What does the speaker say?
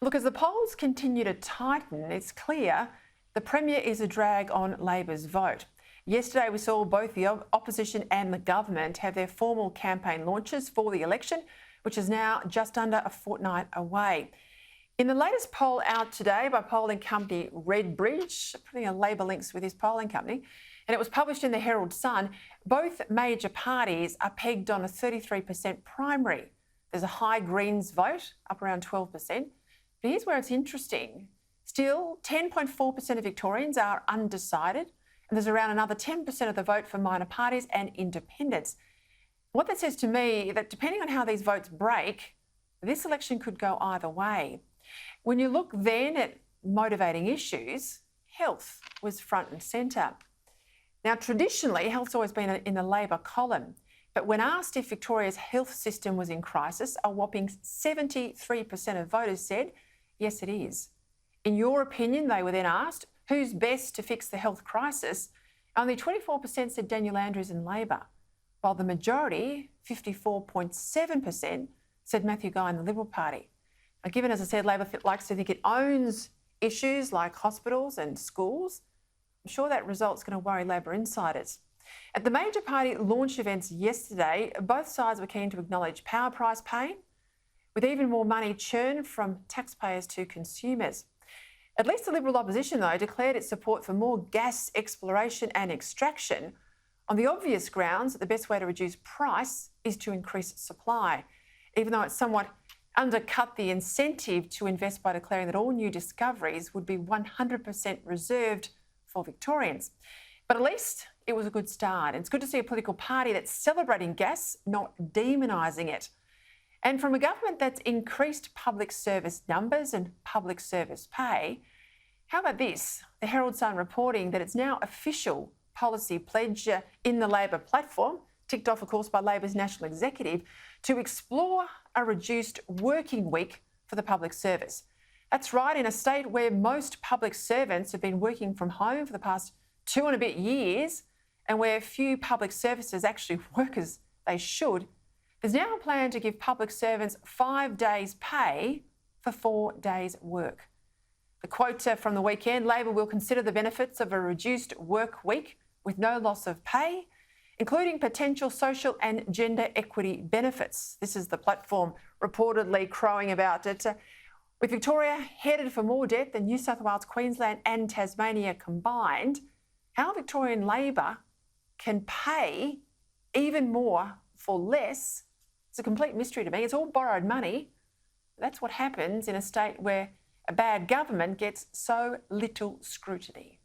Look, as the polls continue to tighten, it's clear the Premier is a drag on Labor's vote. Yesterday, we saw both the opposition and the government have their formal campaign launches for the election, which is now just under a fortnight away. In the latest poll out today by polling company Redbridge, putting a Labor links with his polling company, and it was published in the Herald Sun, both major parties are pegged on a 33% primary. There's a high Greens vote, up around 12%. But here's where it's interesting. Still, 10.4% of Victorians are undecided, and there's around another 10% of the vote for minor parties and independents. What that says to me is that depending on how these votes break, this election could go either way. When you look then at motivating issues, health was front and centre. Now, traditionally, health's always been in the Labor column, but when asked if Victoria's health system was in crisis, a whopping 73% of voters said, yes, it is. In your opinion, they were then asked, who's best to fix the health crisis? Only 24% said Daniel Andrews in Labor, while the majority, 54.7%, said Matthew Guy in the Liberal Party. Now, given, as I said, Labor likes to think it owns issues like hospitals and schools, I'm sure that result's going to worry Labor insiders. At the major party launch events yesterday, both sides were keen to acknowledge power price pain, with even more money churned from taxpayers to consumers. At least the Liberal opposition, though, declared its support for more gas exploration and extraction on the obvious grounds that the best way to reduce price is to increase supply, even though it somewhat undercut the incentive to invest by declaring that all new discoveries would be 100% reserved for Victorians. But at least it was a good start. It's good to see a political party that's celebrating gas, not demonising it. And from a government that's increased public service numbers and public service pay, how about this? The Herald Sun reporting that it's now official policy pledge in the Labor platform, ticked off, of course, by Labor's National Executive, to explore a reduced working week for the public service. That's right, in a state where most public servants have been working from home for the past 2 and a bit years, and where few public services actually work as they should, there's now a plan to give public servants 5 days' pay for 4 days' work. The quote from the weekend, Labor will consider the benefits of a reduced work week with no loss of pay, including potential social and gender equity benefits. This is the platform reportedly crowing about it. With Victoria headed for more debt than New South Wales, Queensland and Tasmania combined, how Victorian Labor can pay even more for less, it's a complete mystery to me. It's all borrowed money. That's what happens in a state where a bad government gets so little scrutiny.